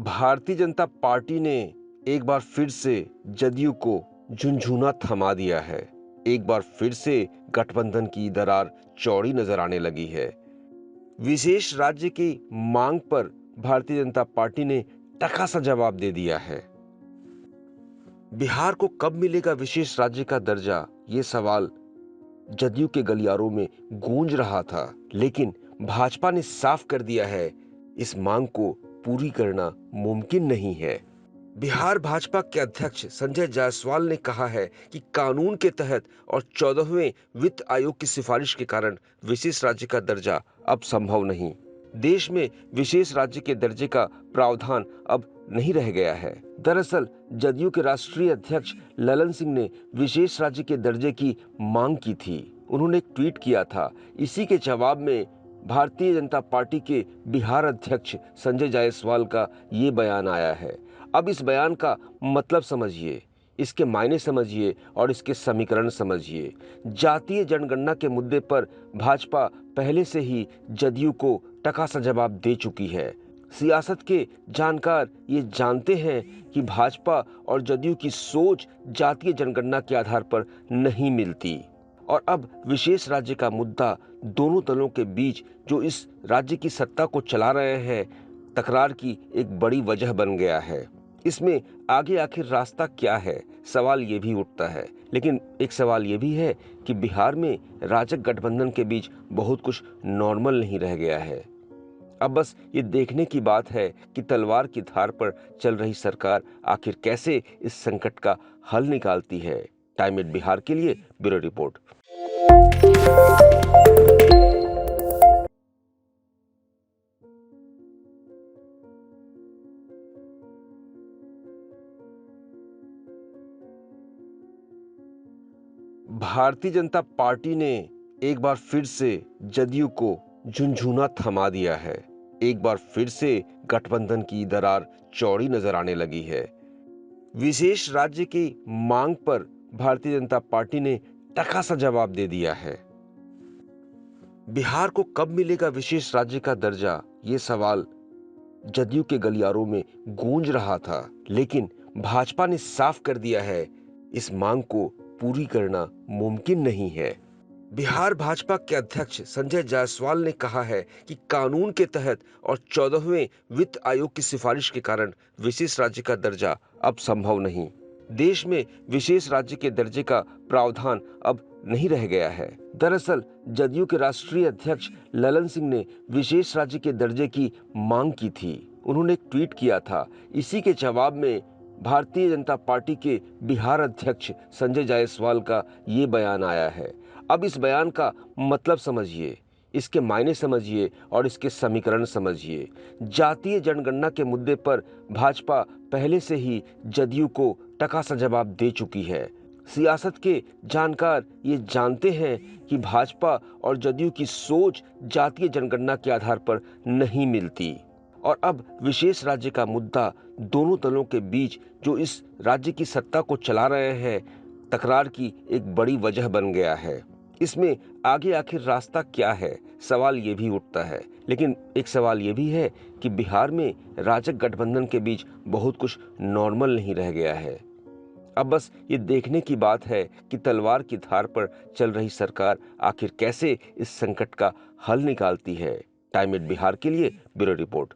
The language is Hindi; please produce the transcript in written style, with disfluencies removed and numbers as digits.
भारतीय जनता पार्टी ने एक बार फिर से जदयू को झुनझुना थमा दिया है। एक बार फिर से गठबंधन की दरार चौड़ी नजर आने लगी है। विशेष राज्य की मांग पर भारतीय जनता पार्टी ने टका सा जवाब दे दिया है। बिहार को कब मिलेगा विशेष राज्य का दर्जा, ये सवाल जदयू के गलियारों में गूंज रहा था, लेकिन भाजपा ने साफ कर दिया है, इस मांग को पूरी करना मुमकिन नहीं है। बिहार भाजपा के अध्यक्ष संजय जायसवाल ने कहा है कि कानून के तहत और 14वें वित्त आयोग की सिफारिश के कारण विशेष राज्य का दर्जा अब संभव नहीं। देश में विशेष राज्य के दर्जे का प्रावधान अब नहीं रह गया है। दरअसल जदयू के राष्ट्रीय अध्यक्ष ललन सिंह ने विशेष राज्य के दर्जे की मांग की थी। उन्होंने एक ट्वीट किया था। इसी के जवाब में भारतीय जनता पार्टी के बिहार अध्यक्ष संजय जायसवाल का ये बयान आया है। अब इस बयान का मतलब समझिए, इसके मायने समझिए और इसके समीकरण समझिए। जातीय जनगणना के मुद्दे पर भाजपा पहले से ही जदयू को टका सा जवाब दे चुकी है। सियासत के जानकार ये जानते हैं कि भाजपा और जदयू की सोच जातीय जनगणना के आधार पर नहीं मिलती, और अब विशेष राज्य का मुद्दा दोनों दलों के बीच, जो इस राज्य की सत्ता को चला रहे हैं, तकरार की एक बड़ी वजह बन गया है। इसमें आगे आखिर रास्ता क्या है, सवाल ये भी उठता है। लेकिन एक सवाल ये भी है कि बिहार में राजग गठबंधन के बीच बहुत कुछ नॉर्मल नहीं रह गया है। अब बस ये देखने की बात है कि तलवार की धार पर चल रही सरकार आखिर कैसे इस संकट का हल निकालती है। टाइम एट बिहार के लिए bureau report. Bharatiya Janata party ने एक बार फिर से जदयू को झुनझुना थमा दिया है। एक बार फिर से गठबंधन की दरार चौड़ी नजर आने लगी है। विशेष राज्य की मांग पर भारतीय जनता पार्टी ने टका सा जवाब दे दिया है। बिहार को कब मिलेगा विशेष राज्य का दर्जा, ये सवाल जदयू के गलियारों में गूंज रहा था, लेकिन भाजपा ने साफ कर दिया है, इस मांग को पूरी करना मुमकिन नहीं है। बिहार भाजपा के अध्यक्ष संजय जायसवाल ने कहा है कि कानून के तहत और 14वें वित्त आयोग की सिफारिश के कारण विशेष राज्य का दर्जा अब संभव नहीं। देश में विशेष राज्य के दर्जे का प्रावधान अब नहीं रह गया है। दरअसल जदयू के राष्ट्रीय अध्यक्ष ललन सिंह ने विशेष राज्य के दर्जे की मांग की थी। उन्होंने एक ट्वीट किया था। इसी के जवाब में भारतीय जनता पार्टी के बिहार अध्यक्ष संजय जायसवाल का ये बयान आया है। अब इस बयान का मतलब समझिए, इसके मायने समझिए और इसके समीकरण समझिए। जातीय जनगणना के मुद्दे पर भाजपा पहले से ही जदयू को टका सा जवाब दे चुकी है। सियासत के जानकार ये जानते हैं कि भाजपा और जदयू की सोच जातीय जनगणना के आधार पर नहीं मिलती, और अब विशेष राज्य का मुद्दा दोनों दलों के बीच, जो इस राज्य की सत्ता को चला रहे हैं, तकरार की एक बड़ी वजह बन गया है। इसमें आगे आखिर रास्ता क्या है, सवाल ये भी उठता है। लेकिन एक सवाल ये भी है कि बिहार में राजग गठबंधन के बीच बहुत कुछ नॉर्मल नहीं रह गया है। अब बस ये देखने की बात है कि तलवार की धार पर चल रही सरकार आखिर कैसे इस संकट का हल निकालती है। टाइम एट बिहार के लिए ब्यूरो रिपोर्ट।